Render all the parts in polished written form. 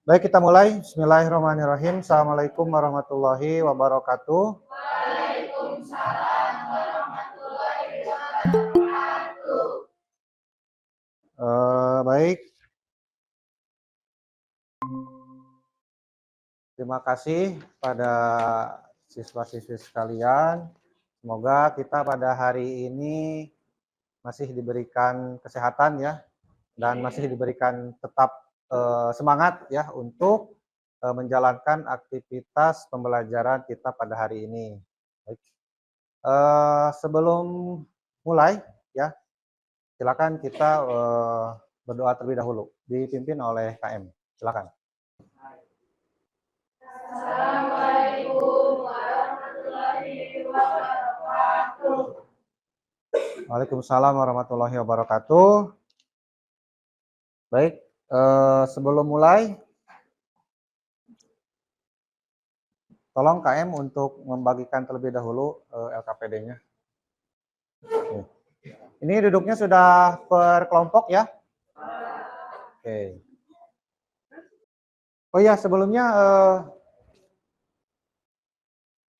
Baik, kita mulai. Bismillahirrahmanirrahim. Assalamualaikum warahmatullahi wabarakatuh. Waalaikumsalam warahmatullahi wabarakatuh. Baik. Terima kasih pada siswa-siswi sekalian. Semoga kita pada hari ini masih diberikan kesehatan ya, dan masih diberikan tetap semangat ya untuk menjalankan aktivitas pembelajaran kita pada hari ini. Baik. Sebelum mulai ya, silakan kita berdoa terlebih dahulu, dipimpin oleh KM. Silakan. Assalamualaikum warahmatullahi wabarakatuh. Waalaikumsalam warahmatullahi wabarakatuh. Baik, sebelum mulai, tolong KM untuk membagikan terlebih dahulu LKPD-nya. Ini duduknya sudah per kelompok ya? Oke. Oh iya, sebelumnya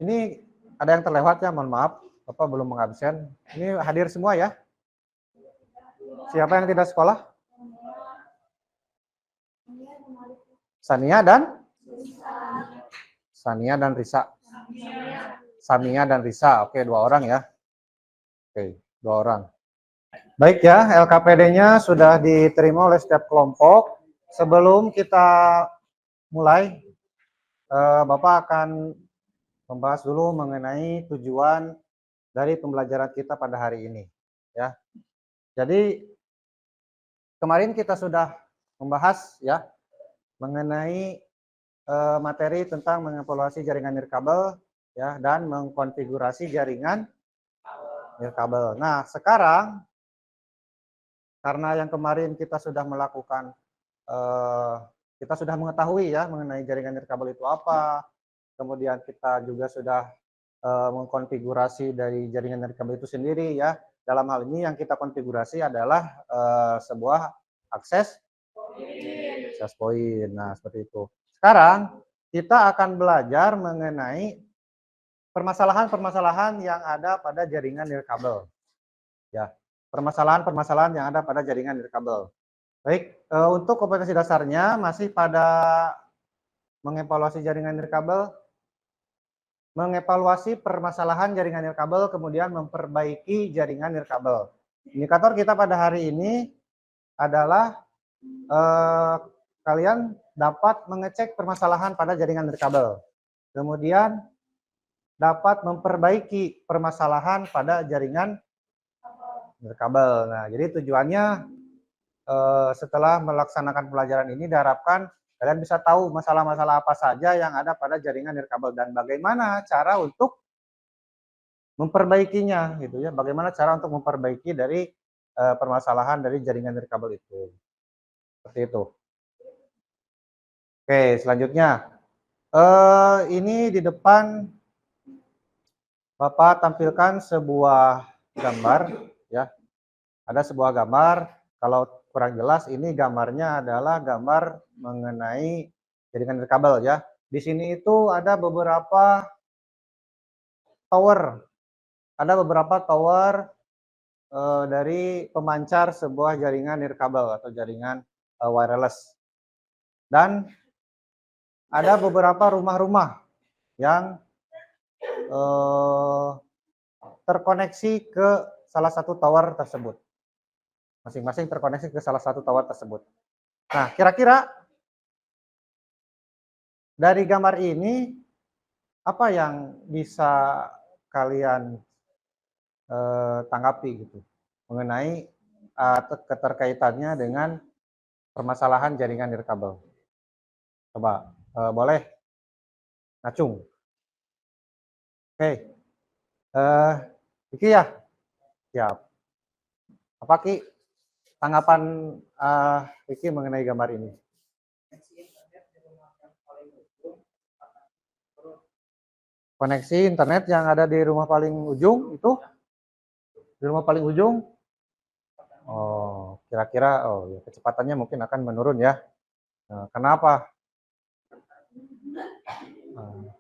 ini ada yang terlewat ya, mohon maaf, Bapak belum mengabsen. Ini hadir semua ya? Siapa yang tidak sekolah? Sania dan Risa. Samia dan Risa. Oke, 2 orang ya. Oke, 2 orang. Baik ya, LKPD-nya sudah diterima oleh setiap kelompok. Sebelum kita mulai, Bapak akan membahas dulu mengenai tujuan dari pembelajaran kita pada hari ini ya. Jadi kemarin kita sudah membahas ya mengenai materi tentang mengevaluasi jaringan nirkabel ya dan mengkonfigurasi jaringan nirkabel. Nah, sekarang karena yang kemarin kita sudah melakukan kita sudah mengetahui ya mengenai jaringan nirkabel itu apa, kemudian kita juga sudah mengkonfigurasi dari jaringan nirkabel itu sendiri ya. Dalam hal ini yang kita konfigurasi adalah sebuah akses point. Nah, seperti itu. Sekarang kita akan belajar mengenai permasalahan-permasalahan yang ada pada jaringan nirkabel. Ya, permasalahan-permasalahan yang ada pada jaringan nirkabel. Baik, untuk kompetensi dasarnya masih pada mengevaluasi jaringan nirkabel, mengevaluasi permasalahan jaringan nirkabel, kemudian memperbaiki jaringan nirkabel. Indikator kita pada hari ini adalah kalian dapat mengecek permasalahan pada jaringan nirkabel, kemudian dapat memperbaiki permasalahan pada jaringan nirkabel. Nah, jadi tujuannya setelah melaksanakan pelajaran ini diharapkan kalian bisa tahu masalah-masalah apa saja yang ada pada jaringan nirkabel dan bagaimana cara untuk memperbaikinya gitu ya. Bagaimana cara untuk memperbaiki dari permasalahan dari jaringan nirkabel itu. Seperti itu. Oke, selanjutnya ini di depan Bapak tampilkan sebuah gambar ya. Ada sebuah gambar, kalau kurang jelas ini gambarnya adalah gambar mengenai jaringan nirkabel ya. Di sini itu ada beberapa tower. Ada beberapa tower dari pemancar sebuah jaringan nirkabel atau jaringan wireless. Dan ada beberapa rumah-rumah yang terkoneksi ke salah satu tower tersebut. Masing-masing terkoneksi ke salah satu tower tersebut. Nah, kira-kira dari gambar ini apa yang bisa kalian tanggapi gitu mengenai keterkaitannya dengan permasalahan jaringan nirkabel? Coba boleh, Ngacung. Oke, Iki ya, siap. Apa Ki tanggapan Iki mengenai gambar ini? Koneksi internet yang ada di rumah paling ujung itu? Di rumah paling ujung? Oh, kira-kira oh ya, kecepatannya mungkin akan menurun ya. Nah, kenapa?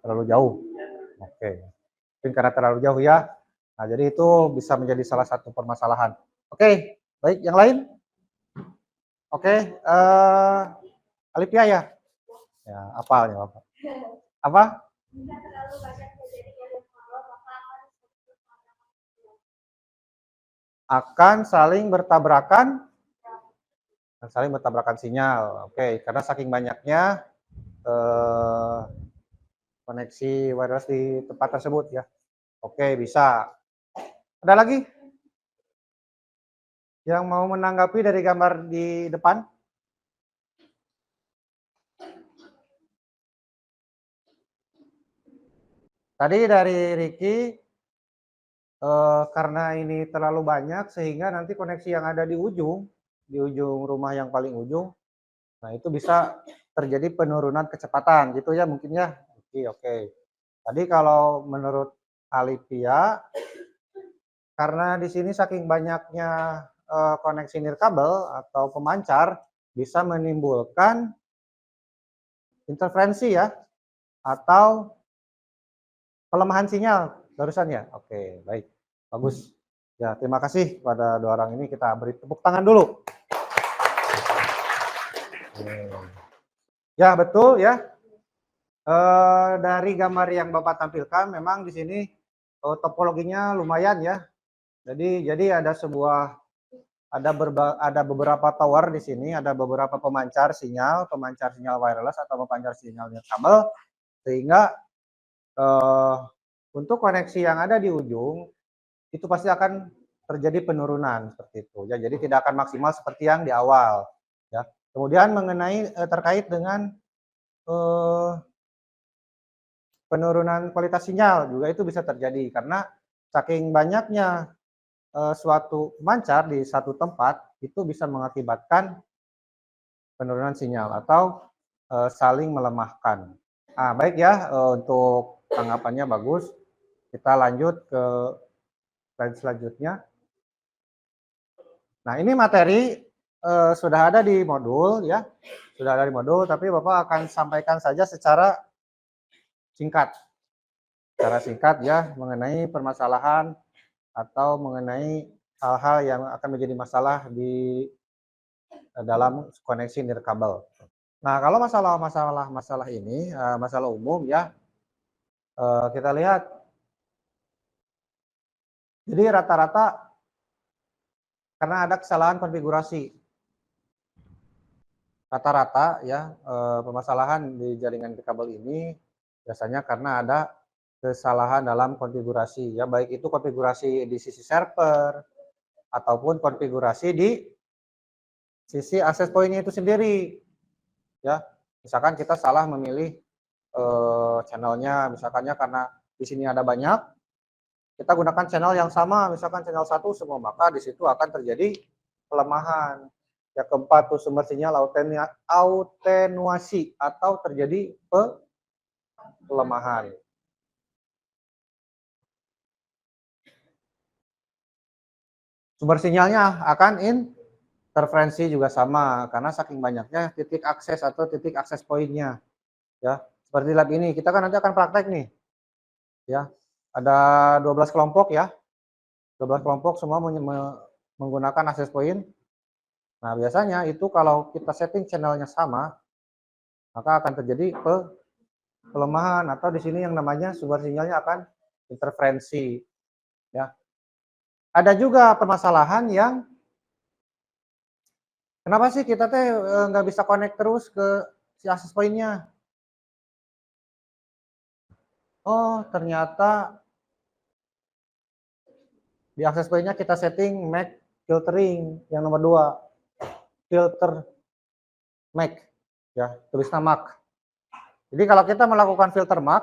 terlalu jauh. Oke. Mungkin karena terlalu jauh ya. Nah, jadi itu bisa menjadi salah satu permasalahan. Oke, baik, yang lain? Oke, Alipia ya? Ya, apa ya, Bapak? Apa? Jika terlalu banyak terjadinya lempar, maka Akan saling bertabrakan sinyal. Oke, karena saking banyaknya koneksi wireless di tempat tersebut ya. Oke, bisa. Ada lagi yang mau menanggapi dari gambar di depan? Tadi dari Ricky, karena ini terlalu banyak sehingga nanti koneksi yang ada di ujung rumah yang paling ujung, nah itu bisa terjadi penurunan kecepatan gitu ya mungkin ya. Oke. Tadi kalau menurut Alipia, karena di sini saking banyaknya koneksi nirkabel atau pemancar bisa menimbulkan interferensi ya atau pelemahan sinyal barusan ya. Oke, baik. Bagus. Ya, terima kasih pada dua orang ini, kita beri tepuk tangan dulu. Ya, betul ya. Dari gambar yang Bapak tampilkan memang di sini topologinya lumayan ya. Jadi ada beberapa tower di sini, ada beberapa pemancar sinyal wireless atau pemancar sinyal kabel, sehingga untuk koneksi yang ada di ujung itu pasti akan terjadi penurunan seperti itu ya. Jadi tidak akan maksimal seperti yang di awal ya. Kemudian mengenai terkait dengan penurunan kualitas sinyal juga itu bisa terjadi karena saking banyaknya suatu pemancar di satu tempat itu bisa mengakibatkan penurunan sinyal atau saling melemahkan. Nah, baik ya, untuk tanggapannya bagus. Kita lanjut ke slide selanjutnya. Nah, ini materi sudah ada di modul ya. Sudah ada di modul, tapi Bapak akan sampaikan saja secara singkat. Secara singkat ya mengenai permasalahan atau mengenai hal-hal yang akan menjadi masalah di dalam koneksi nirkabel. Nah, kalau masalah ini masalah umum ya, kita lihat. Jadi rata-rata karena ada kesalahan konfigurasi. Rata-rata ya permasalahan di jaringan kabel ini biasanya karena ada kesalahan dalam konfigurasi ya, baik itu konfigurasi di sisi server ataupun konfigurasi di sisi access point-nya itu sendiri ya. Misalkan kita salah memilih channelnya, misalkannya karena di sini ada banyak, kita gunakan channel yang sama, misalkan channel 1 semua, maka di situ akan terjadi pelemahan. Yang keempat tuh sumber sinyal autenuasi atau terjadi pelemahan. Sumber sinyalnya akan interferensi juga sama karena saking banyaknya titik akses atau titik akses poinnya. Ya, seperti lab ini kita kan nanti akan praktek nih. Ya, ada 12 kelompok ya. 12 kelompok semua menggunakan akses point. Nah, biasanya itu kalau kita setting channelnya sama, maka akan terjadi pelemahan atau di sini yang namanya sumber sinyalnya akan interferensi. Ya, ada juga permasalahan yang kenapa sih kita teh nggak bisa connect terus ke si access point-nya? Oh, ternyata di access point-nya kita setting MAC filtering yang nomor 2, filter MAC ya, tulisnya MAC. Jadi kalau kita melakukan filter MAC,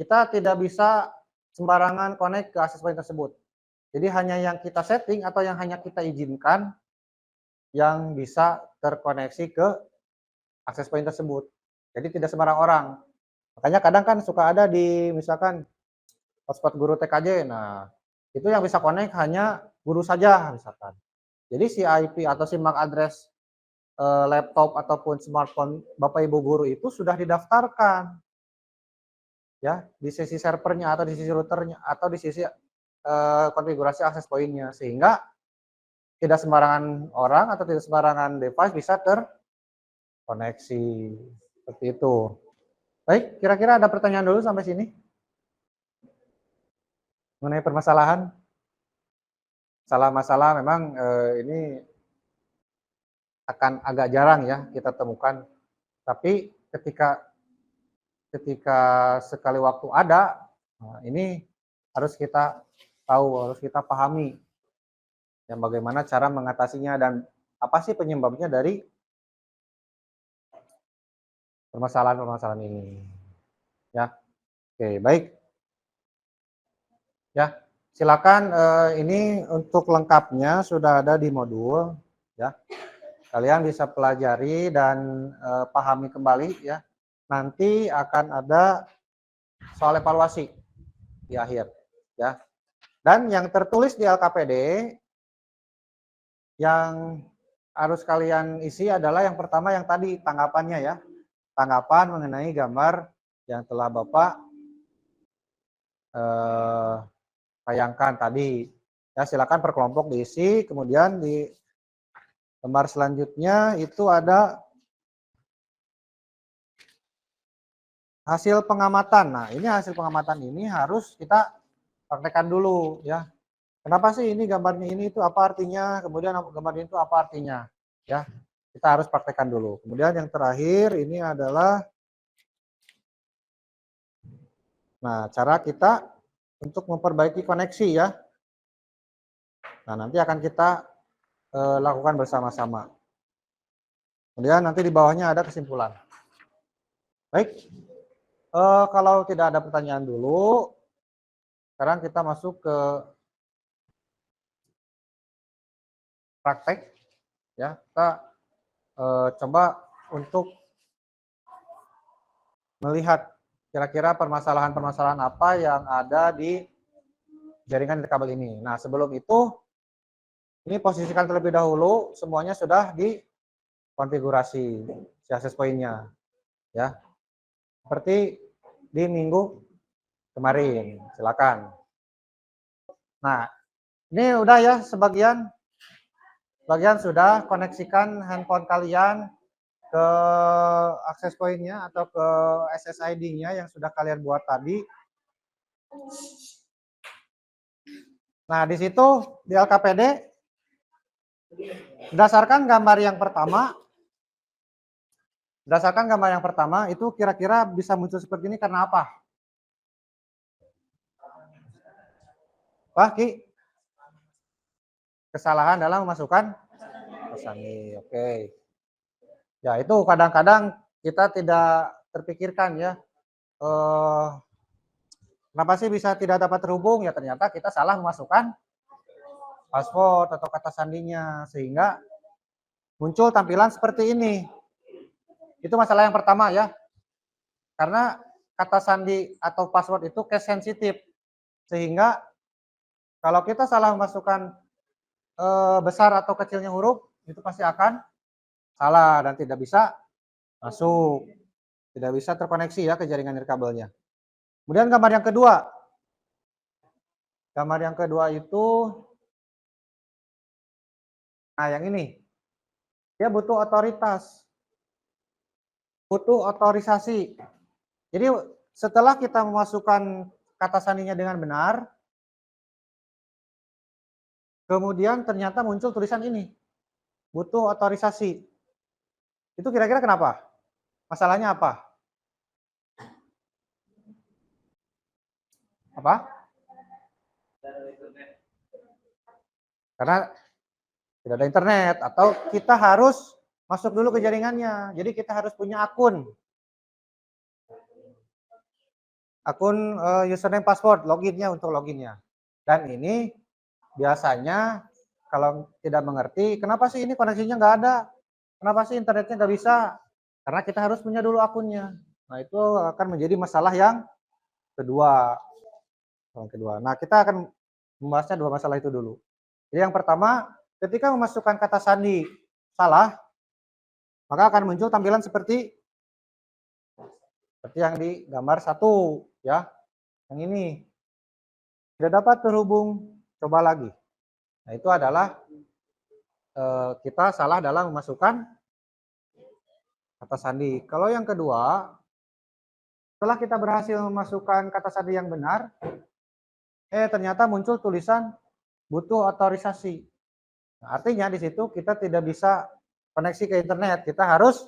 kita tidak bisa sembarangan connect ke access point tersebut. Jadi hanya yang kita setting atau yang hanya kita izinkan yang bisa terkoneksi ke access point tersebut. Jadi tidak sembarang orang. Makanya kadang kan suka ada di misalkan hotspot guru TKJ. Nah, itu yang bisa connect hanya guru saja misalkan. Jadi si IP atau si MAC address laptop ataupun smartphone Bapak Ibu guru itu sudah didaftarkan. ya, di sisi servernya atau di sisi routernya atau di sisi konfigurasi akses poinnya, sehingga tidak sembarangan orang atau tidak sembarangan device bisa terkoneksi. Seperti itu. Baik, kira-kira ada pertanyaan dulu sampai sini? Mengenai permasalahan? Masalah memang ini akan agak jarang ya kita temukan. Tapi ketika sekali waktu ada, nah ini harus kita tahu, harus kita pahami yang bagaimana cara mengatasinya dan apa sih penyebabnya dari permasalahan-permasalahan ini. Ya, oke, baik. Ya, silakan ini untuk lengkapnya sudah ada di modul. Ya, kalian bisa pelajari dan pahami kembali ya. Nanti akan ada soal evaluasi di akhir. Ya, dan yang tertulis di LKPD yang harus kalian isi adalah yang pertama yang tadi tanggapannya ya. Tanggapan mengenai gambar yang telah Bapak tayangkan tadi. Ya, silakan per kelompok diisi, kemudian di lembar selanjutnya itu ada hasil pengamatan. Nah, ini hasil pengamatan ini harus kita praktekkan dulu ya. Kenapa sih ini gambarnya ini itu apa artinya? Kemudian gambar ini itu apa artinya? Ya, kita harus praktekkan dulu. Kemudian yang terakhir ini adalah cara kita untuk memperbaiki koneksi ya. Nah, nanti akan kita lakukan bersama-sama. Kemudian nanti di bawahnya ada kesimpulan. Baik, kalau tidak ada pertanyaan dulu, sekarang kita masuk ke praktek. Ya, kita coba untuk melihat kira-kira permasalahan-permasalahan apa yang ada di jaringan kabel ini. Nah, sebelum itu, ini posisikan terlebih dahulu, semuanya sudah dikonfigurasi si akses poinnya. Ya, seperti di minggu kemarin. Silakan. Nah, ini udah ya sebagian sudah koneksikan handphone kalian ke akses poinnya atau ke SSID-nya yang sudah kalian buat tadi. Nah, di situ di LKPD berdasarkan gambar yang pertama itu kira-kira bisa muncul seperti ini karena apa? Wah, Ki. Kesalahan dalam memasukkan pesangi. Oke. Ya, itu kadang-kadang kita tidak terpikirkan ya. Kenapa sih bisa tidak dapat terhubung? Ya ternyata kita salah memasukkan password atau kata sandinya sehingga muncul tampilan seperti ini. Itu masalah yang pertama ya. Karena kata sandi atau password itu case sensitif. Sehingga kalau kita salah memasukkan besar atau kecilnya huruf, itu pasti akan salah dan tidak bisa masuk. Tidak bisa terkoneksi ya ke jaringan nirkabelnya. Kemudian gambar yang kedua. Gambar yang kedua itu, nah yang ini. Dia butuh otoritas. Butuh otorisasi. Jadi setelah kita memasukkan kata sandinya dengan benar, kemudian ternyata muncul tulisan ini. Butuh otorisasi. Itu kira-kira kenapa? Masalahnya apa? Apa? Karena tidak ada internet atau kita harus masuk dulu ke jaringannya. Jadi kita harus punya akun username password loginnya untuk loginnya. Dan ini biasanya kalau tidak mengerti, kenapa sih ini koneksinya nggak ada? Kenapa sih internetnya nggak bisa? Karena kita harus punya dulu akunnya. Nah, itu akan menjadi masalah yang kedua. Nah, kita akan membahasnya dua masalah itu dulu. Jadi yang pertama, ketika memasukkan kata sandi salah, maka akan muncul tampilan seperti Seperti yang di gambar 1 ya. Yang ini tidak dapat terhubung, coba lagi. Nah, itu adalah kita salah dalam memasukkan kata sandi. Kalau yang kedua, setelah kita berhasil memasukkan kata sandi yang benar, ternyata muncul tulisan butuh otorisasi. Nah, artinya di situ kita tidak bisa koneksi ke internet, kita harus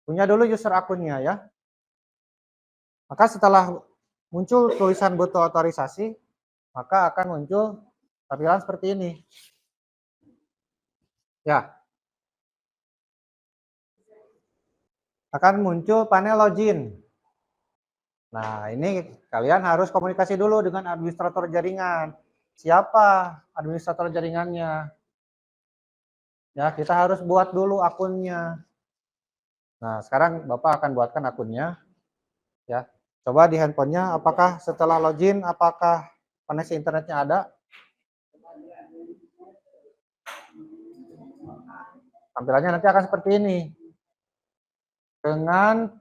punya dulu user akunnya ya. Maka setelah muncul tulisan butuh otorisasi, maka akan muncul tampilan seperti ini. Ya. Akan muncul panel login. Nah, ini kalian harus komunikasi dulu dengan administrator jaringan. Siapa administrator jaringannya? Ya, kita harus buat dulu akunnya. Nah, sekarang Bapak akan buatkan akunnya. Ya. Coba di handphonenya, apakah setelah login, apakah koneksi internetnya ada? Tampilannya nanti akan seperti ini. Dengan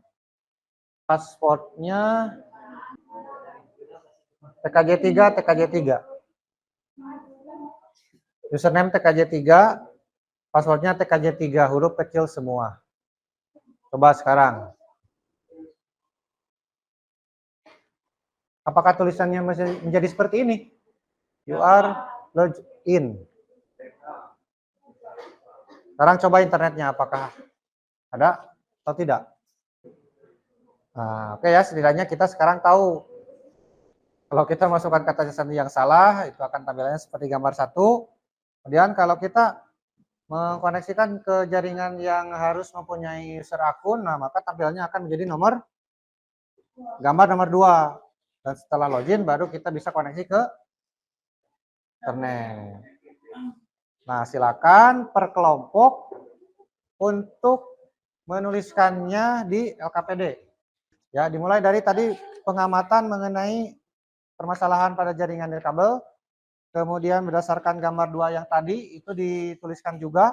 passwordnya TKJ3, TKJ3. Username TKJ3, passwordnya TKJ3, huruf kecil semua. Coba sekarang. Apakah tulisannya menjadi seperti ini? You are logged in. Sekarang coba internetnya, apakah ada atau tidak? Nah, oke ya, setidaknya kita sekarang tahu kalau kita masukkan kata sandi yang salah, itu akan tampilannya seperti gambar 1. Kemudian kalau kita mengkoneksikan ke jaringan yang harus mempunyai user akun, nah maka tampilannya akan menjadi gambar nomor 2. Dan setelah login baru kita bisa koneksi ke internet. Nah, silakan per kelompok untuk menuliskannya di LKPD. Ya, dimulai dari tadi pengamatan mengenai permasalahan pada jaringan nirkabel. Kemudian berdasarkan gambar 2 yang tadi itu dituliskan juga.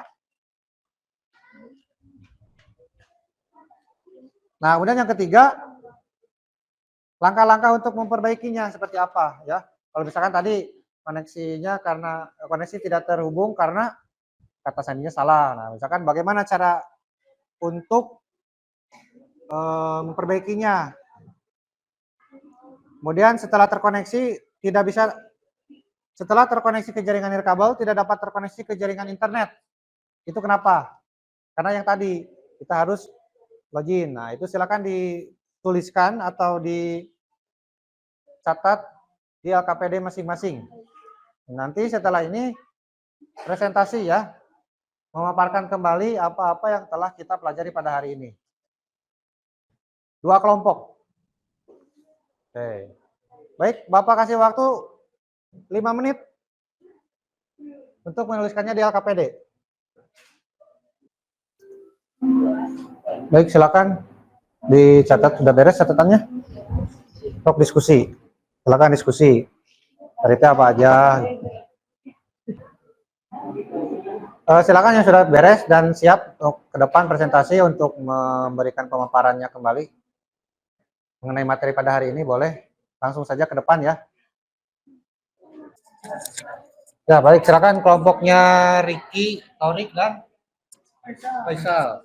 Nah, kemudian yang ketiga, langkah-langkah untuk memperbaikinya seperti apa ya. Kalau misalkan tadi koneksinya karena koneksi tidak terhubung karena kata sandinya salah. Nah, misalkan bagaimana cara untuk memperbaikinya. Kemudian setelah terkoneksi setelah terkoneksi ke jaringan nirkabel tidak dapat terkoneksi ke jaringan internet. Itu kenapa? Karena yang tadi kita harus login. Nah, itu silakan dituliskan atau dicatat di LKPD masing-masing. Nanti setelah ini presentasi ya, memaparkan kembali apa-apa yang telah kita pelajari pada hari ini. 2 kelompok. Oke. Baik, Bapak kasih waktu 5 menit untuk menuliskannya di LKPD. Baik, silakan dicatat. Sudah beres catatannya? Untuk diskusi. Silakan diskusi. Cerita apa aja. Silakan yang sudah beres dan siap untuk ke depan presentasi untuk memberikan pemaparannya kembali mengenai materi pada hari ini, boleh langsung saja ke depan ya. Ya, baik, silakan kelompoknya Ricky, Torik dan Faisal.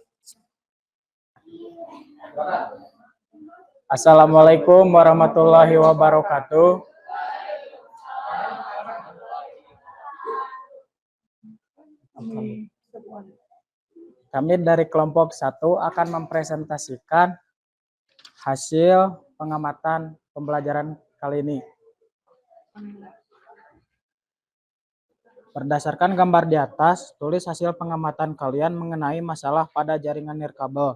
Assalamualaikum warahmatullahi wabarakatuh. Kami dari kelompok 1 akan mempresentasikan hasil pengamatan pembelajaran kali ini. Berdasarkan gambar di atas, tulis hasil pengamatan kalian mengenai masalah pada jaringan nirkabel.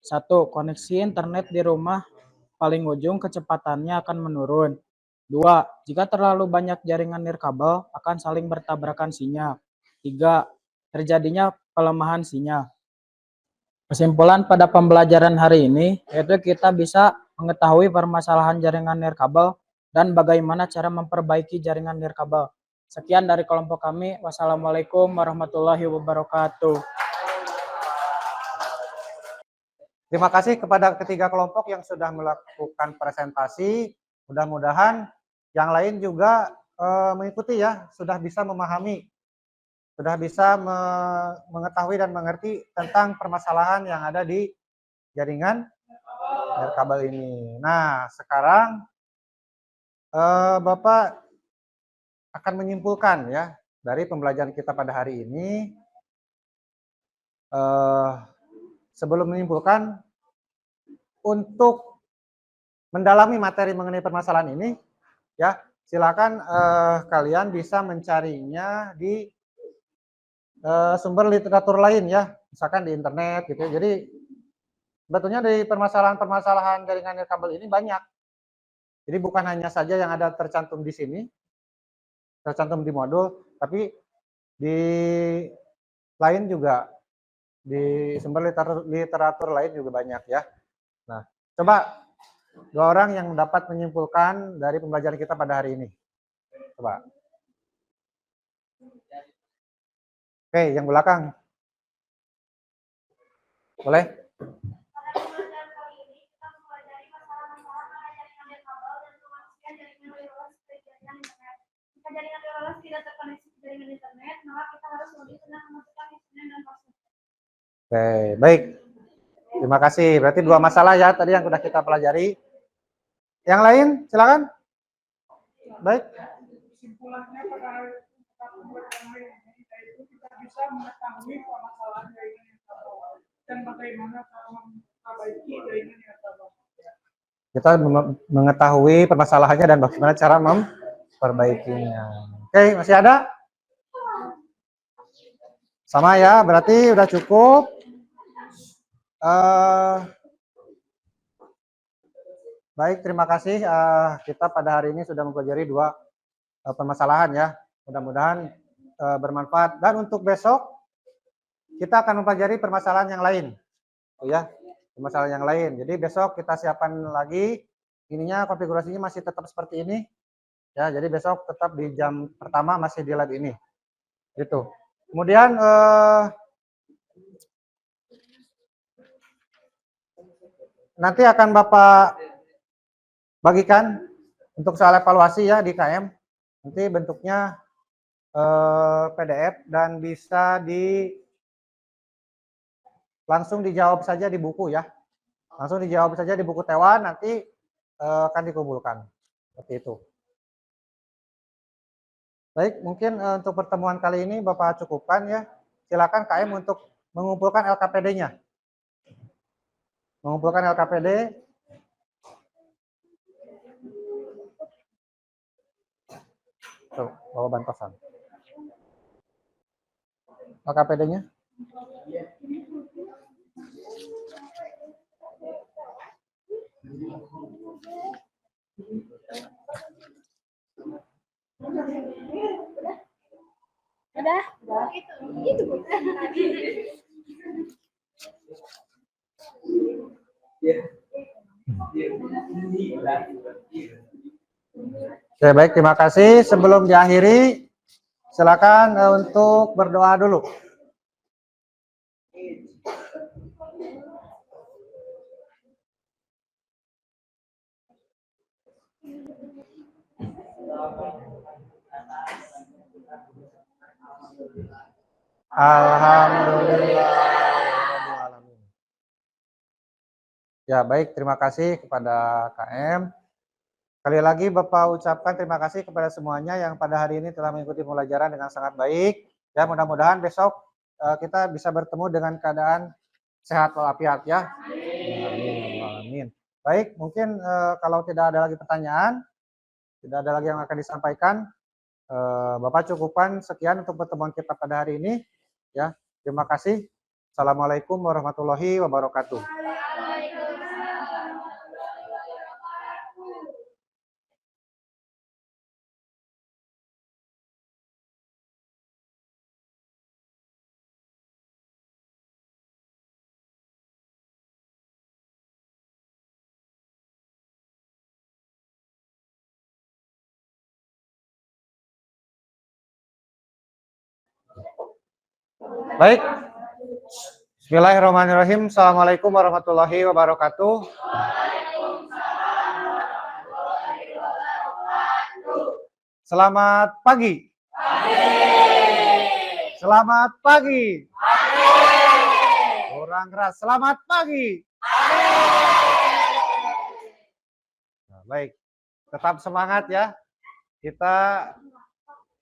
1. Koneksi internet di rumah paling ujung kecepatannya akan menurun. 2. Jika terlalu banyak jaringan nirkabel akan saling bertabrakan sinyal. 3. Terjadinya pelemahan sinyal. Kesimpulan pada pembelajaran hari ini yaitu kita bisa mengetahui permasalahan jaringan nirkabel dan bagaimana cara memperbaiki jaringan nirkabel. Sekian dari kelompok kami. Wassalamualaikum warahmatullahi wabarakatuh. Terima kasih kepada ketiga kelompok yang sudah melakukan presentasi. Mudah-mudahan yang lain juga mengikuti ya, sudah bisa memahami, sudah bisa mengetahui dan mengerti tentang permasalahan yang ada di jaringan nirkabel ini. Nah, sekarang Bapak akan menyimpulkan ya dari pembelajaran kita pada hari ini. Sebelum menyimpulkan, untuk mendalami materi mengenai permasalahan ini, ya silakan kalian bisa mencarinya di sumber literatur lain ya, misalkan di internet gitu. Jadi sebetulnya dari permasalahan-permasalahan jaringan nirkabel ini banyak. Jadi bukan hanya saja yang ada tercantum di sini, tercantum di modul, tapi di lain juga, di sumber literatur lain juga banyak ya. Nah, coba 2 orang yang dapat menyimpulkan dari pembelajaran kita pada hari ini. Coba. Oke, yang belakang. Boleh? Pada pembelajaran kali ini kita mempelajari masalah-masalah pada jaringan nirkabel dan pengaplikasian jaringan wireless ke jaringan internet. Jika jaringan wireless tidak terkoneksi ke jaringan internet, maka kita harus lebih tenang memasukkan username dan password. Oke, baik. Terima kasih. Berarti 2 masalah ya tadi yang sudah kita pelajari. Yang lain, silakan. Baik. Kesimpulannya pada pembelajaran ini yaitu kita bisa mengetahui permasalahan jaringan nirkabel dan bagaimana cara memperbaiki jaringan nirkabel. Kita mengetahui permasalahannya dan bagaimana cara memperbaikinya. Oke, masih ada? Sama ya, berarti udah cukup. Baik, terima kasih. Kita pada hari ini sudah mempelajari 2 permasalahan ya. Mudah-mudahan bermanfaat. Dan untuk besok kita akan mempelajari permasalahan yang lain. Oh ya, permasalahan yang lain. Jadi besok kita siapkan lagi. Ininya konfigurasinya masih tetap seperti ini. Ya, jadi besok tetap di jam pertama masih di lab ini. Gitu. Kemudian nanti akan Bapak bagikan untuk soal evaluasi ya di KM. Nanti bentuknya PDF dan bisa langsung dijawab saja di buku ya. Langsung dijawab saja di buku Tewan, nanti akan dikumpulkan. Seperti itu. Baik, mungkin untuk pertemuan kali ini Bapak cukupkan ya. Silakan KM untuk mengumpulkan LKPD-nya. Mengumpulkan LKPD. Tuh, bawa bantosan. LKPD-nya. Udah? Itu. Oke, baik, terima kasih. Sebelum diakhiri, silakan untuk berdoa dulu. Alhamdulillah. Ya, baik, terima kasih kepada KM. Sekali lagi Bapak ucapkan terima kasih kepada semuanya yang pada hari ini telah mengikuti pembelajaran dengan sangat baik. Ya, mudah-mudahan besok kita bisa bertemu dengan keadaan sehat walafiat ya. Amin. Amin. Baik, mungkin kalau tidak ada lagi pertanyaan, tidak ada lagi yang akan disampaikan, Bapak cukupkan sekian untuk pertemuan kita pada hari ini. Ya, terima kasih. Assalamualaikum warahmatullahi wabarakatuh. Baik. Bismillahirrahmanirrahim. Assalamualaikum warahmatullahi wabarakatuh. Selamat pagi. Selamat pagi. Kurang keras. Selamat pagi. Nah, baik. Tetap semangat ya. Kita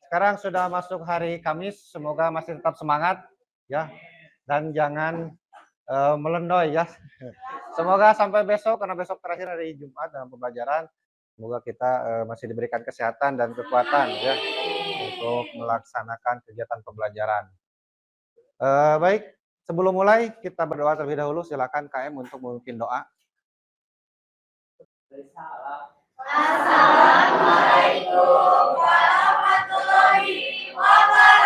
sekarang sudah masuk hari Kamis. Semoga masih tetap semangat ya. Dan jangan melendoy ya. Semoga sampai besok, karena besok terakhir hari Jumat dalam pembelajaran. Semoga kita masih diberikan kesehatan dan kekuatan ya untuk melaksanakan kegiatan pembelajaran. Baik, sebelum mulai kita berdoa terlebih dahulu. Silakan KM untuk memimpin doa. Assalamualaikum warahmatullahi wabarakatuh.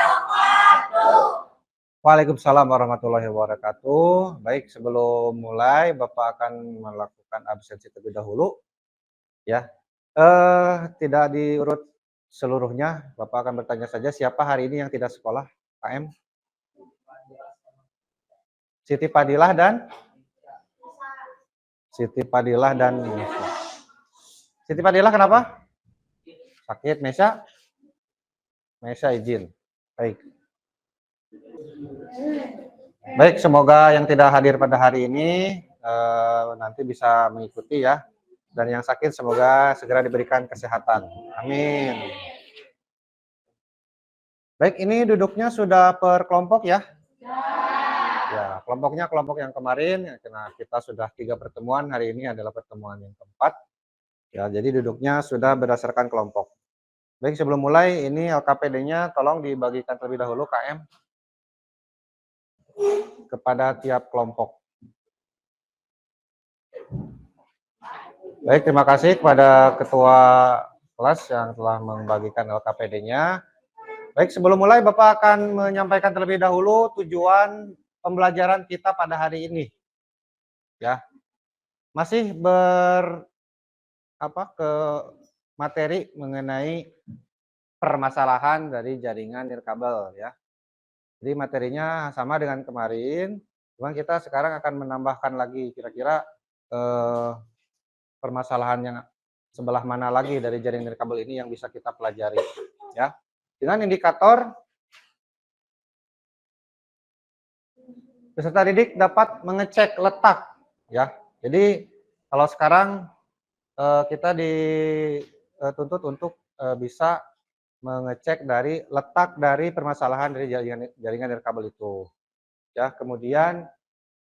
Waalaikumsalam warahmatullahi wabarakatuh. Baik, sebelum mulai Bapak akan melakukan absensi terlebih dahulu. Ya, tidak diurut seluruhnya. Bapak akan bertanya saja siapa hari ini yang tidak sekolah, KM? Siti Fadilah dan Siti Fadilah dan Mesya. Siti Fadilah kenapa? Sakit. Mesya? Mesya izin. Baik. Baik, semoga yang tidak hadir pada hari ini nanti bisa mengikuti ya. Dan yang sakit semoga segera diberikan kesehatan. Amin. Baik, ini duduknya sudah per kelompok ya? Ya, kelompoknya kelompok yang kemarin, karena kita sudah 3 pertemuan, hari ini adalah pertemuan yang keempat. Ya, jadi duduknya sudah berdasarkan kelompok. Baik, sebelum mulai, ini LKPD-nya tolong dibagikan terlebih dahulu KM kepada tiap kelompok. Baik, terima kasih kepada ketua kelas yang telah membagikan LKPD-nya. Baik, sebelum mulai Bapak akan menyampaikan terlebih dahulu tujuan pembelajaran kita pada hari ini. Ya. Masih ke materi mengenai permasalahan dari jaringan nirkabel ya. Jadi materinya sama dengan kemarin, cuma kita sekarang akan menambahkan lagi kira-kira permasalahan yang sebelah mana lagi dari jaringan nirkabel ini yang bisa kita pelajari ya. Dengan indikator peserta didik dapat mengecek letak ya. Jadi kalau sekarang kita dituntut untuk bisa mengecek dari letak dari permasalahan dari jaringan nirkabel itu. Ya, kemudian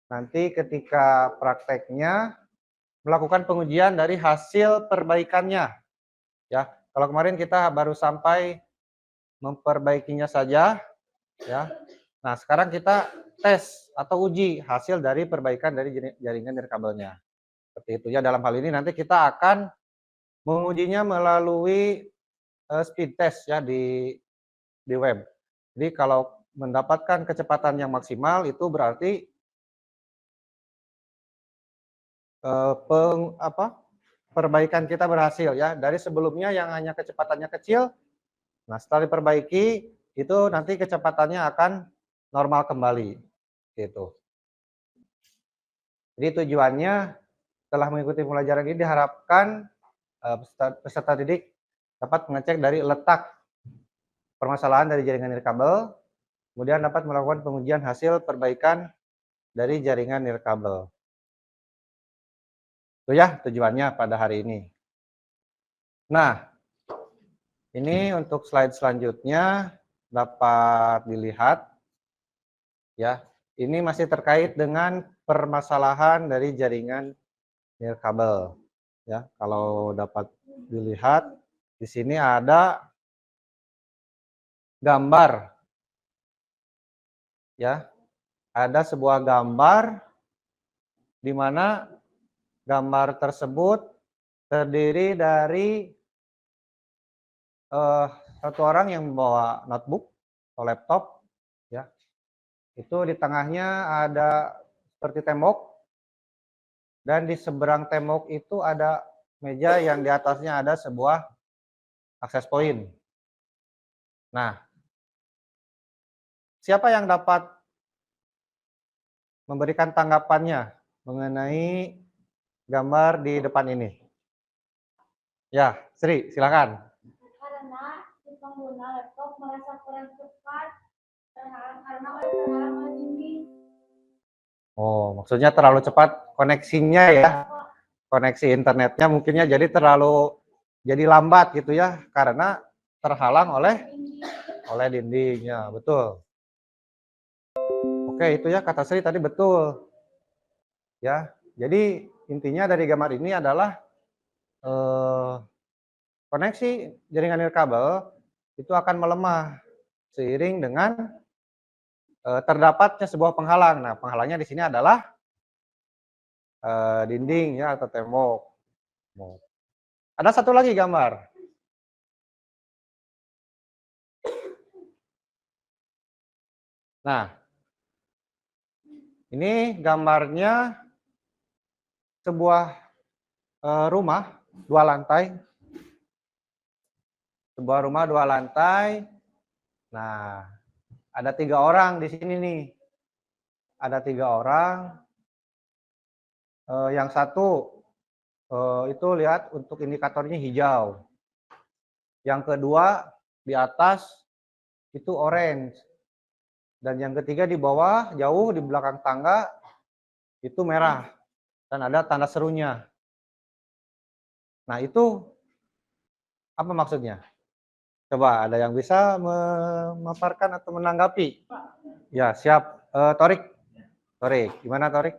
nanti ketika prakteknya melakukan pengujian dari hasil perbaikannya. Ya, kalau kemarin kita baru sampai memperbaikinya saja ya. Nah, sekarang kita tes atau uji hasil dari perbaikan dari jaringan nirkabelnya. Seperti itu ya. Dalam hal ini nanti kita akan mengujinya melalui speed test ya di web. Jadi kalau mendapatkan kecepatan yang maksimal itu berarti perbaikan kita berhasil ya. Dari sebelumnya yang hanya kecepatannya kecil, nah setelah diperbaiki itu nanti kecepatannya akan normal kembali gitu. Jadi tujuannya setelah mengikuti pembelajaran ini diharapkan peserta didik dapat mengecek dari letak permasalahan dari jaringan nirkabel, kemudian dapat melakukan pengujian hasil perbaikan dari jaringan nirkabel. Itu ya tujuannya pada hari ini. Nah, ini untuk slide selanjutnya dapat dilihat ya. Ini masih terkait dengan permasalahan dari jaringan nirkabel ya. Kalau dapat dilihat di sini ada gambar ya. Ada sebuah gambar di mana gambar tersebut terdiri dari satu orang yang membawa notebook atau laptop ya. Itu di tengahnya ada seperti tembok dan di seberang tembok itu ada meja yang di atasnya ada sebuah akses point. Nah, siapa yang dapat memberikan tanggapannya mengenai gambar di depan ini? Ya, Sri, silakan. Karena si pengguna laptop merasa kurang cepat karena terhalang oleh dinding. Oh, maksudnya terlalu cepat koneksinya ya. Koneksi internetnya mungkinnya jadi lambat gitu ya karena terhalang oleh dindingnya, betul. Oke, itu ya kata Sri tadi betul. Ya, jadi intinya dari gambar ini adalah koneksi jaringan nirkabel itu akan melemah seiring dengan terdapatnya sebuah penghalang. Nah, penghalangnya di sini adalah dinding ya atau tembok. Ada satu lagi gambar. Nah, ini gambarnya sebuah rumah 2 lantai. Sebuah rumah 2 lantai. Nah, ada 3 orang di sini nih. Ada 3 orang. Yang satu itu lihat untuk indikatornya hijau. Yang kedua di atas itu orange. Dan yang ketiga di bawah jauh di belakang tangga itu merah. Dan ada tanda serunya. Nah, itu apa maksudnya? Coba ada yang bisa memaparkan atau menanggapi? Ya, siap. Torik. Gimana Torik?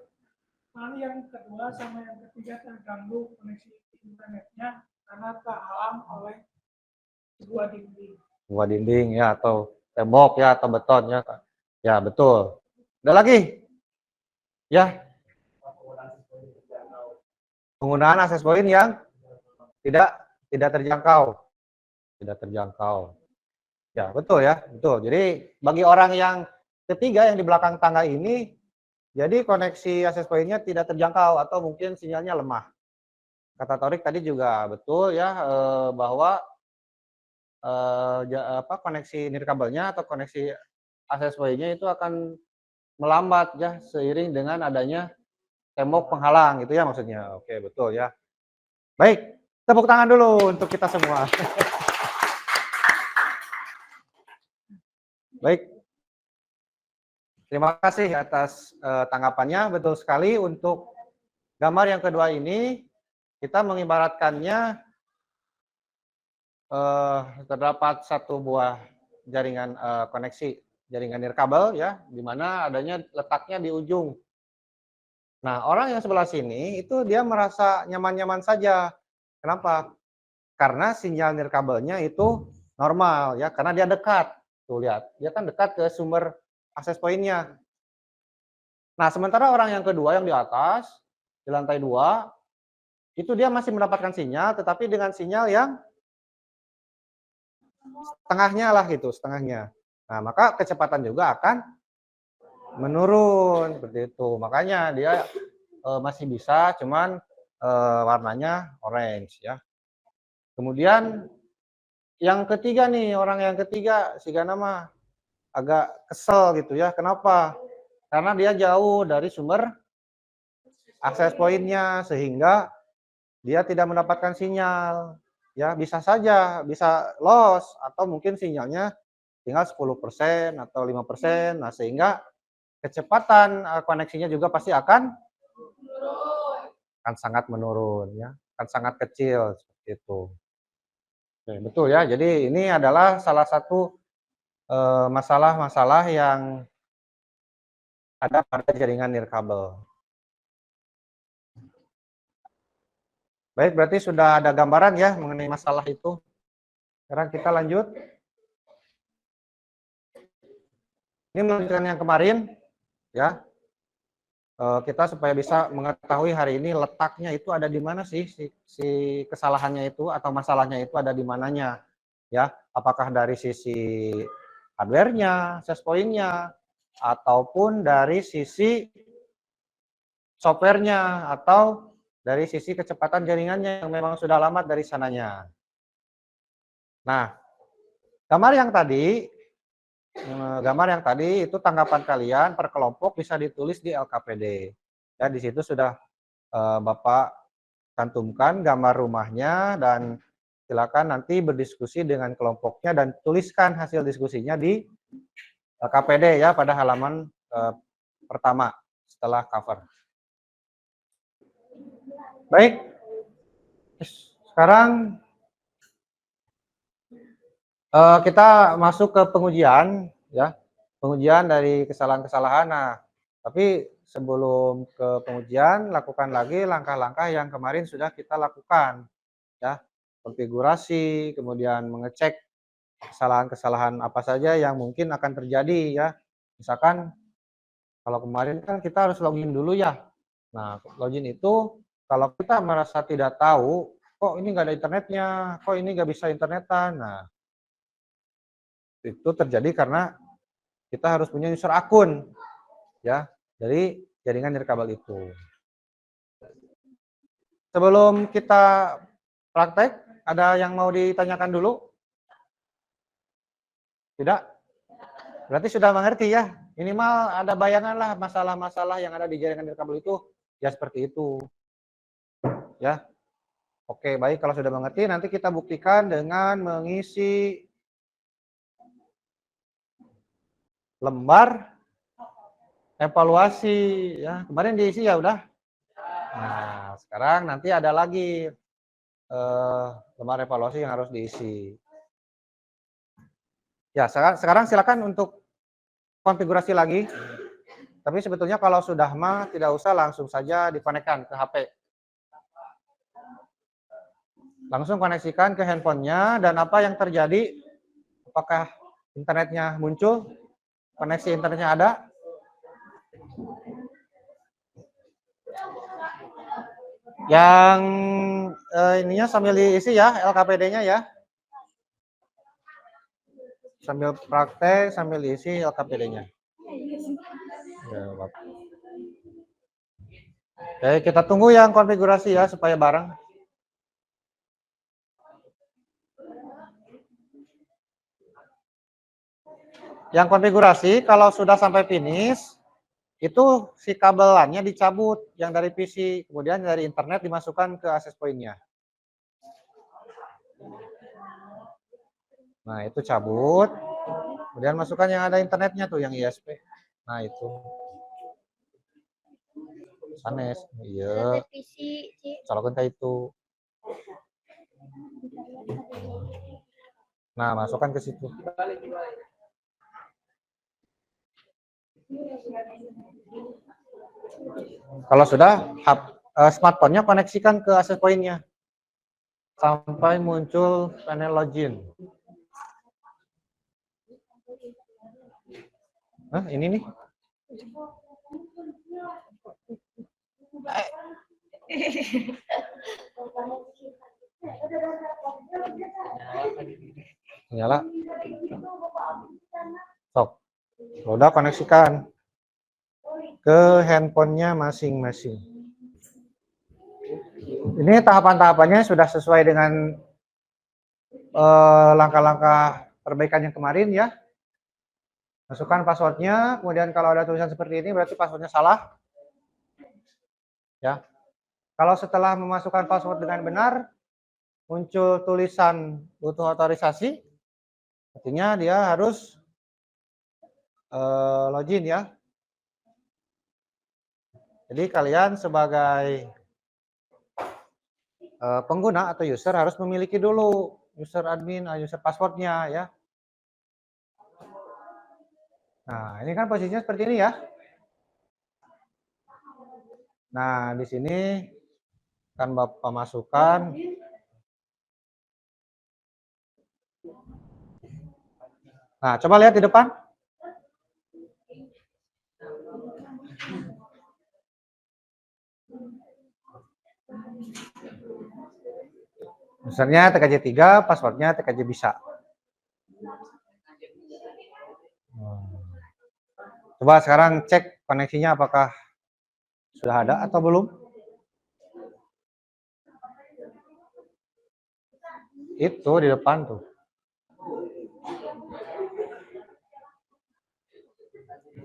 Hal yang kedua sama yang ketiga terganggu koneksi internetnya karena terhalang oleh sebuah dinding. Sebuah dinding ya atau tembok ya atau beton ya. Ya, betul. Ada lagi? Ya. Penggunaan akses point yang tidak terjangkau. Tidak terjangkau. Ya, betul ya, betul. Jadi bagi orang yang ketiga yang di belakang tangga ini, jadi koneksi akses point-nya tidak terjangkau atau mungkin sinyalnya lemah. Kata Torik tadi juga betul ya bahwa koneksi nirkabelnya atau koneksi akses point-nya itu akan melambat ya seiring dengan adanya tembok penghalang itu ya maksudnya. Oke, betul ya. Baik, tepuk tangan dulu untuk kita semua. Baik. Terima kasih atas tanggapannya. Betul sekali untuk gambar yang kedua ini kita mengibaratkannya terdapat satu buah jaringan koneksi jaringan nirkabel ya, di mana adanya letaknya di ujung. Nah, orang yang sebelah sini itu dia merasa nyaman-nyaman saja. Kenapa? Karena sinyal nirkabelnya itu normal ya, karena dia dekat. Tuh lihat, dia kan dekat ke sumber akses point-nya. Nah, sementara orang yang kedua yang di atas, di lantai 2, itu dia masih mendapatkan sinyal, tetapi dengan sinyal yang setengahnya lah gitu, setengahnya. Nah, maka kecepatan juga akan menurun seperti itu. Makanya dia masih bisa, cuman warnanya orange ya. Kemudian yang ketiga nih, orang yang ketiga si Gana mah agak kesel gitu ya. Kenapa? Karena dia jauh dari sumber akses point-nya sehingga dia tidak mendapatkan sinyal. Ya, bisa saja bisa loss atau mungkin sinyalnya tinggal 10% atau 5%. Nah, sehingga kecepatan koneksinya juga pasti akan sangat menurun ya, akan sangat kecil seperti itu. Oke, betul ya. Jadi ini adalah salah satu masalah-masalah yang ada pada jaringan nirkabel. Baik, berarti sudah ada gambaran ya mengenai masalah itu. Sekarang kita lanjut. Ini melanjutkan yang kemarin ya. Kita supaya bisa mengetahui hari ini letaknya itu ada di mana sih si kesalahannya itu atau masalahnya itu ada di mananya ya, apakah dari sisi hardware-nya, access point-nya ataupun dari sisi software-nya atau dari sisi kecepatan jaringannya yang memang sudah lambat dari sananya. Nah, gambar yang tadi gambar yang tadi itu tanggapan kalian per kelompok bisa ditulis di LKPD. Ya, di situ sudah Bapak cantumkan gambar rumahnya dan silakan nanti berdiskusi dengan kelompoknya dan tuliskan hasil diskusinya di LKPD ya pada halaman pertama setelah cover. Baik, sekarang kita masuk ke pengujian ya, pengujian dari kesalahan-kesalahan. Nah, tapi sebelum ke pengujian, lakukan lagi langkah-langkah yang kemarin sudah kita lakukan ya, konfigurasi, kemudian mengecek kesalahan-kesalahan apa saja yang mungkin akan terjadi ya. Misalkan kalau kemarin kan kita harus login dulu ya. Nah, login itu kalau kita merasa tidak tahu, kok ini nggak ada internetnya, kok ini nggak bisa internetan. Nah, itu terjadi karena kita harus punya user akun ya dari jaringan nirkabel itu. Sebelum kita praktek, ada yang mau ditanyakan dulu? Tidak? Berarti sudah mengerti ya. Minimal ada bayangan lah masalah-masalah yang ada di jaringan nirkabel itu ya seperti itu. Ya. Oke, baik, kalau sudah mengerti nanti kita buktikan dengan mengisi lembar evaluasi ya. Kemarin diisi ya udah. Nah, sekarang nanti ada lagi lembar evaluasi yang harus diisi. Ya, sekarang silakan untuk konfigurasi lagi. Tapi sebetulnya kalau sudah mah tidak usah langsung saja dikonekkan ke HP. Langsung koneksikan ke handphonenya dan apa yang terjadi, apakah internetnya muncul, koneksi internetnya ada. Yang ininya sambil diisi ya, LKPD-nya ya. Sambil praktek, sambil diisi LKPD-nya. Ya, oke, kita tunggu yang konfigurasi ya, supaya bareng. Yang konfigurasi, kalau sudah sampai finish, itu si kabelannya dicabut, yang dari PC, kemudian dari internet dimasukkan ke access point-nya. Nah, itu cabut, kemudian masukkan yang ada internetnya tuh, yang ISP. Nah, itu. Sanes, iya. Colokin kayak itu. Nah, masukkan ke situ. Kalau sudah, smartphone-nya koneksikan ke access point-nya sampai muncul panel login. Nah, ini nih. Nyala. Sok. Udah koneksikan ke handphonenya masing-masing. Ini tahapan-tahapannya sudah sesuai dengan langkah-langkah perbaikan yang kemarin ya. Masukkan passwordnya, kemudian kalau ada tulisan seperti ini berarti passwordnya salah. Ya. Kalau setelah memasukkan password dengan benar, muncul tulisan butuh otorisasi, artinya dia harus login ya. Jadi kalian sebagai pengguna atau user harus memiliki dulu user admin, user passwordnya ya. Nah, ini kan posisinya seperti ini ya. Nah, di sini kan Bapak masukkan. Nah, coba lihat di depan. Usernya TKJ 3, passwordnya TKJ bisa. Coba sekarang cek koneksinya apakah sudah ada atau belum. Itu di depan tuh.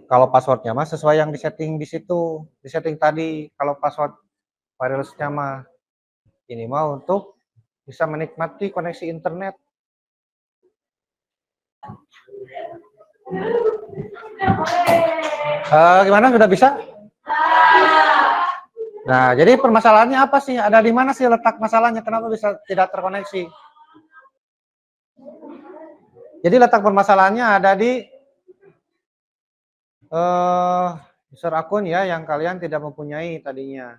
Kalau passwordnya mah sesuai yang disetting di situ, disetting tadi. Kalau password wirelessnya mah ini mah untuk bisa menikmati koneksi internet. Gimana, sudah bisa? Nah, jadi permasalahannya apa sih? Ada di mana sih letak masalahnya? Kenapa bisa tidak terkoneksi? Jadi letak permasalahannya ada di user akun ya yang kalian tidak mempunyai tadinya.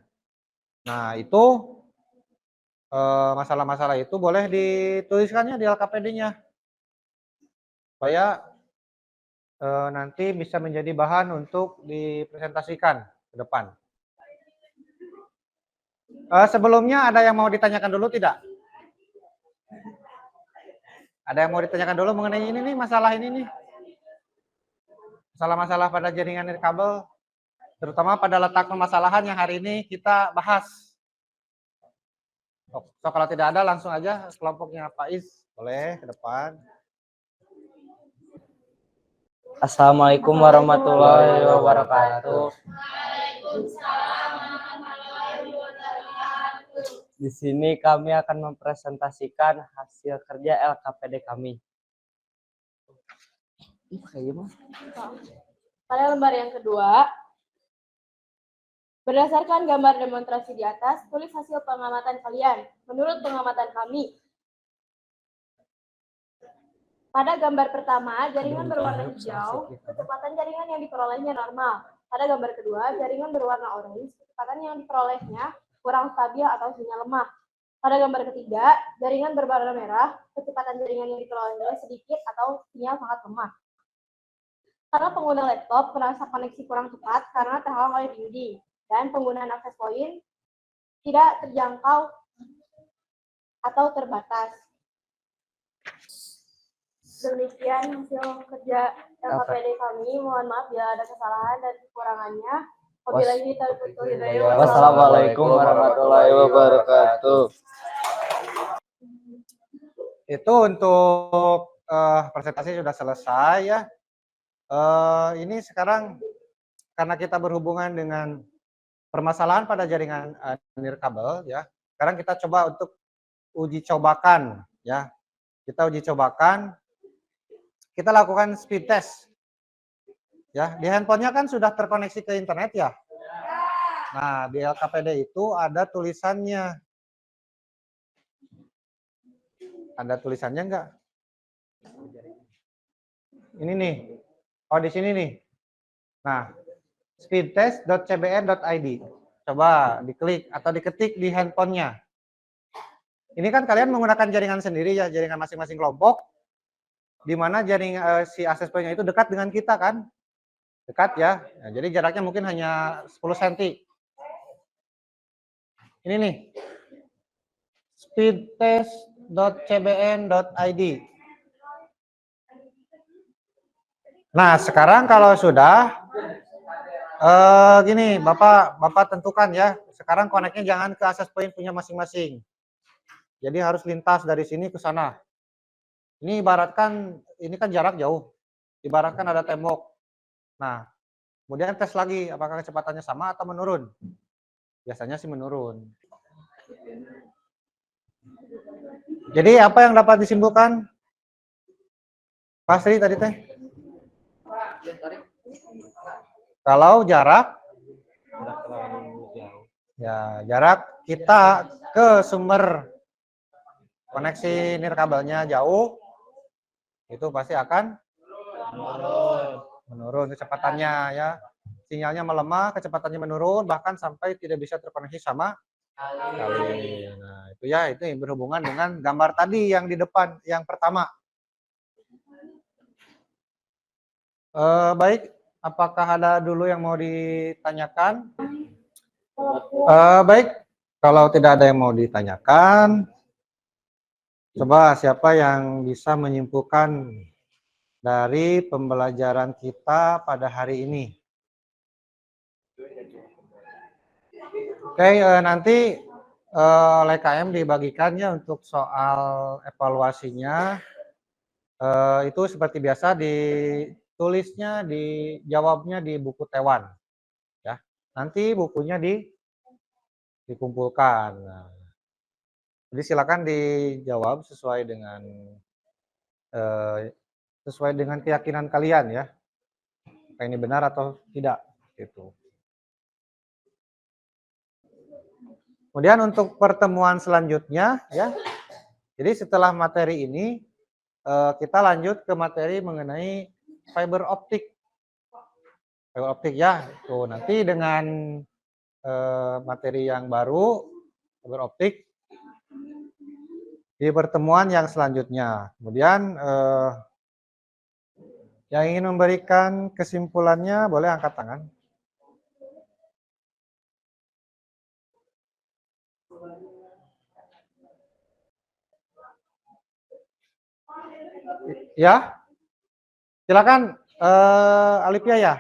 Nah, itu masalah-masalah itu boleh dituliskannya di LKPD-nya supaya nanti bisa menjadi bahan untuk dipresentasikan ke depan. Sebelumnya ada yang mau ditanyakan dulu tidak? Ada yang mau ditanyakan dulu mengenai ini nih, masalah ini nih? Masalah-masalah pada jaringan nirkabel, terutama pada letak permasalahan yang hari ini kita bahas. So, kalau tidak ada langsung aja kelompoknya Pak Is, boleh ke depan. Assalamualaikum warahmatullahi wabarakatuh. Di sini kami akan mempresentasikan hasil kerja LKPD kami. Pada lembar yang kedua, berdasarkan gambar demonstrasi di atas, tulis hasil pengamatan kalian. Menurut pengamatan kami, pada gambar pertama, jaringan berwarna hijau, kecepatan jaringan yang diperolehnya normal. Pada gambar kedua, jaringan berwarna orange, kecepatan yang diperolehnya kurang stabil atau sinyal lemah. Pada gambar ketiga, jaringan berwarna merah, kecepatan jaringan yang diperolehnya sedikit atau sinyal sangat lemah. Karena pengguna laptop merasa koneksi kurang cepat karena terhalang oleh dinding, dan penggunaan akses point tidak terjangkau atau terbatas. Demikian hasil kerja LKPD kami. Mohon maaf bila ada kesalahan dan kekurangannya. Wabillahi taufiq wal hidayah. Wassalamualaikum warahmatullahi wabarakatuh. Itu untuk presentasi sudah selesai ya. Ini sekarang karena kita berhubungan dengan permasalahan pada jaringan nirkabel ya. Sekarang kita coba untuk uji cobakan ya. Kita uji cobakan. Kita lakukan speed test. Ya, di handphonenya kan sudah terkoneksi ke internet ya. Nah, di LKPD itu ada tulisannya. Ada tulisannya enggak? Ini nih. Oh, di sini nih. Nah, speedtest.cbn.id. Coba diklik atau diketik di handphonenya. Ini kan kalian menggunakan jaringan sendiri ya, jaringan masing-masing kelompok. Di mana jaringan si access point-nya itu dekat dengan kita kan? Dekat ya. Nah, jadi jaraknya mungkin hanya 10 cm. Ini nih. speedtest.cbn.id. Nah, sekarang kalau sudah gini, Bapak tentukan ya. Sekarang koneknya jangan ke access point punya masing-masing. Jadi harus lintas dari sini ke sana. Ini ibaratkan ini kan jarak jauh. Ibaratkan ada tembok. Nah, kemudian tes lagi apakah kecepatannya sama atau menurun. Biasanya sih menurun. Jadi apa yang dapat disimpulkan? Pasti tadi teh. Kalau jarak ya, jarak kita ke sumber koneksi nirkabelnya jauh, itu pasti akan menurun kecepatannya ya. Sinyalnya melemah, kecepatannya menurun, bahkan sampai tidak bisa terkoneksi sama sekali. Nah, itu ya, itu yang berhubungan dengan gambar tadi yang di depan, yang pertama. Baik, apakah ada dulu yang mau ditanyakan? Baik, kalau tidak ada yang mau ditanyakan, coba siapa yang bisa menyimpulkan dari pembelajaran kita pada hari ini? Oke, nanti oleh KM dibagikannya untuk soal evaluasinya. Itu seperti biasa di tulisnya dijawabnya di buku Tewan ya. Nanti bukunya dikumpulkan. Nah, jadi silakan dijawab sesuai dengan keyakinan kalian ya. Apakah ini benar atau tidak gitu. Kemudian untuk pertemuan selanjutnya ya. Jadi setelah materi ini kita lanjut ke materi mengenai fiber optik. Fiber optik ya. Tuh nanti dengan materi yang baru fiber optik di pertemuan yang selanjutnya. Kemudian yang ingin memberikan kesimpulannya boleh angkat tangan. Ya, silakan Alipia ya.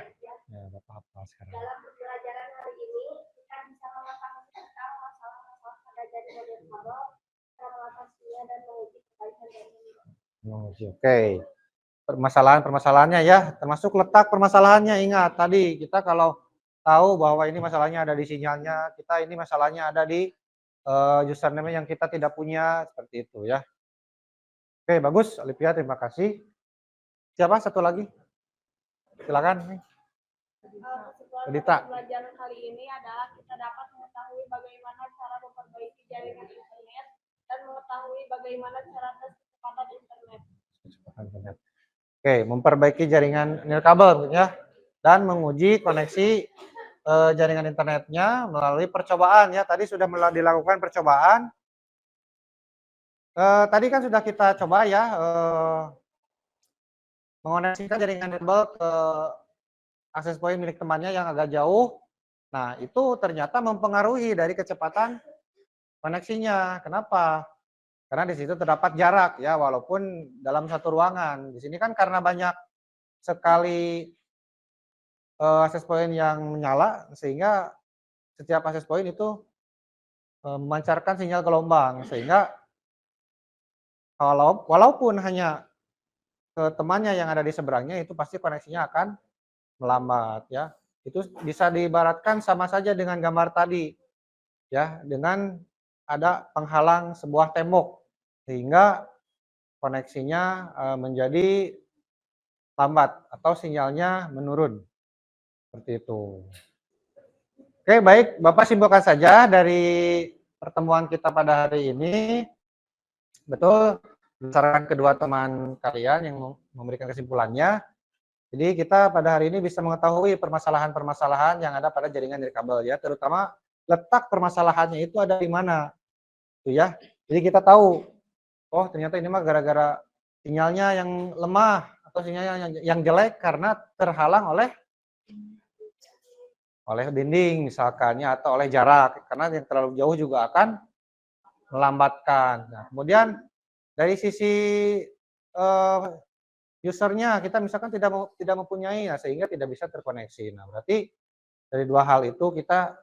Ya, nggak apa-apa sekarang. Dalam pembelajaran hari ini, kita bisa mengetahui tentang masalah-masalah pada jaringan nirkabel, cara mengatasinya dan menguji perbaikan jaringan. Oke. Permasalahan-permasalahannya ya, termasuk letak permasalahannya. Ingat tadi kita kalau tahu bahwa ini masalahnya ada di sinyalnya, kita ini masalahnya ada di username yang kita tidak punya, seperti itu ya. Oke, bagus Olivia, terima kasih. Siapa satu lagi? Silakan nih. Kesimpulan Dita. pembelajaran kali ini adalah kita dapat mengetahui bagaimana cara memperbaiki jaringan internet dan mengetahui bagaimana cara tes kecepatan internet. Oke, memperbaiki jaringan nirkabel ya, dan menguji koneksi jaringan internetnya melalui percobaan ya. Tadi sudah dilakukan percobaan. Tadi kan sudah kita coba ya mengoneksikan jaringan nirkabel ke akses point milik temannya yang agak jauh. Nah, itu ternyata mempengaruhi dari kecepatan koneksinya. Kenapa? Karena di situ terdapat jarak ya, walaupun dalam satu ruangan. Di sini kan karena banyak sekali akses point yang menyala, sehingga setiap akses point itu memancarkan sinyal gelombang, sehingga walaupun hanya ke temannya yang ada di seberangnya, itu pasti koneksinya akan melambat ya. Itu bisa diibaratkan sama saja dengan gambar tadi ya, dengan ada penghalang sebuah tembok sehingga koneksinya menjadi lambat atau sinyalnya menurun. Seperti itu. Oke, baik, Bapak simpulkan saja dari pertemuan kita pada hari ini. Betul, berdasarkan kedua teman kalian yang memberikan kesimpulannya. Jadi kita pada hari ini bisa mengetahui permasalahan-permasalahan yang ada pada jaringan nirkabel ya, terutama letak permasalahannya itu ada di mana. Tuh ya. Jadi kita tahu, oh ternyata ini mah gara-gara sinyalnya yang lemah atau sinyalnya yang jelek karena terhalang oleh dinding misalkan ya, atau oleh jarak, karena yang terlalu jauh juga akan melambatkan. Nah, kemudian dari sisi usernya kita misalkan tidak mempunyai, nah, sehingga tidak bisa terkoneksi. Nah, berarti dari dua hal itu kita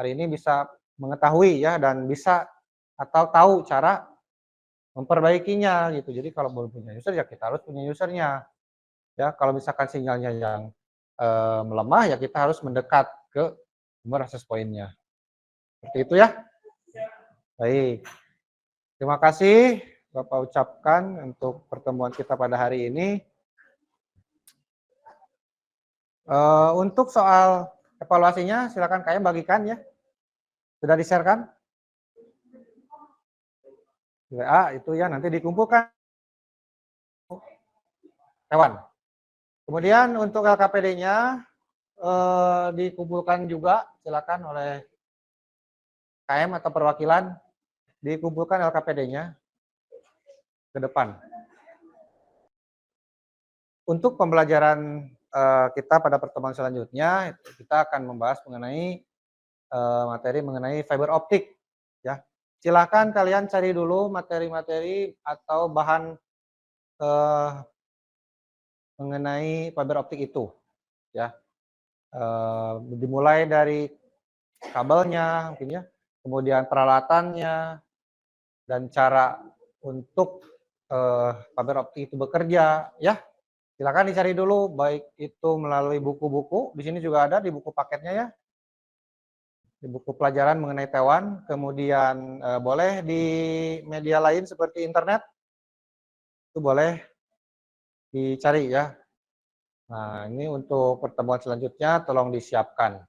hari ini bisa mengetahui ya, dan bisa atau tahu cara memperbaikinya gitu. Jadi kalau belum punya user ya kita harus punya usernya. Ya, kalau misalkan sinyalnya yang melemah ya kita harus mendekat ke sumber akses point-nya. Seperti itu ya. Baik. Terima kasih Bapak ucapkan untuk pertemuan kita pada hari ini. Untuk soal evaluasinya silakan kalian bagikan ya. Sudah di-share kan? WA itu ya, nanti dikumpulkan. Hewan. Kemudian untuk LKPD-nya dikumpulkan juga, silakan oleh KM atau perwakilan dikumpulkan LKPD-nya ke depan. Untuk pembelajaran kita pada pertemuan selanjutnya, kita akan membahas mengenai materi mengenai fiber optik. Ya, silakan kalian cari dulu materi-materi atau bahan mengenai fiber optik itu. Ya, dimulai dari kabelnya, mungkin ya, kemudian peralatannya, dan cara untuk fiber optik itu bekerja, ya. Silakan dicari dulu, baik itu melalui buku-buku, di sini juga ada di buku paketnya ya, di buku pelajaran mengenai Taiwan, kemudian boleh di media lain seperti internet, itu boleh dicari ya. Nah, ini untuk pertemuan selanjutnya tolong disiapkan.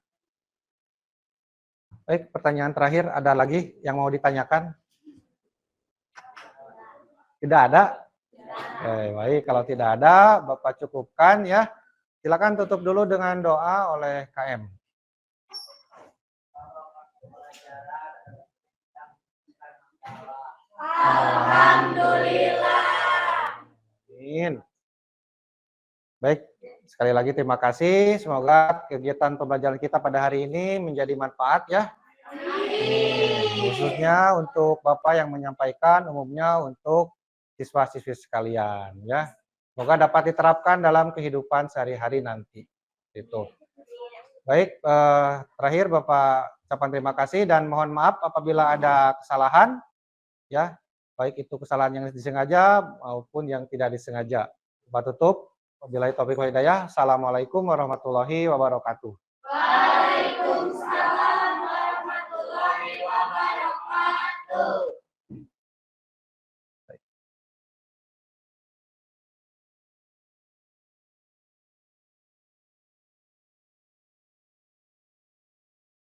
Baik, pertanyaan terakhir, ada lagi yang mau ditanyakan? Tidak ada? Baik, kalau tidak ada, Bapak cukupkan ya. Silakan tutup dulu dengan doa oleh KM. Alhamdulillah. Amin. Baik, sekali lagi terima kasih. Semoga kegiatan pembelajaran kita pada hari ini menjadi manfaat ya. Khususnya untuk Bapak yang menyampaikan, umumnya untuk siswa-siswi sekalian ya. Semoga dapat diterapkan dalam kehidupan sehari-hari nanti. Itu. Baik, terakhir Bapak ucapkan terima kasih dan mohon maaf apabila ada kesalahan ya, baik itu kesalahan yang disengaja maupun yang tidak disengaja. Bapak tutup. Wabillahi taufiq wal hidayah. Assalamualaikum warahmatullahi wabarakatuh. Waalaikumsalam.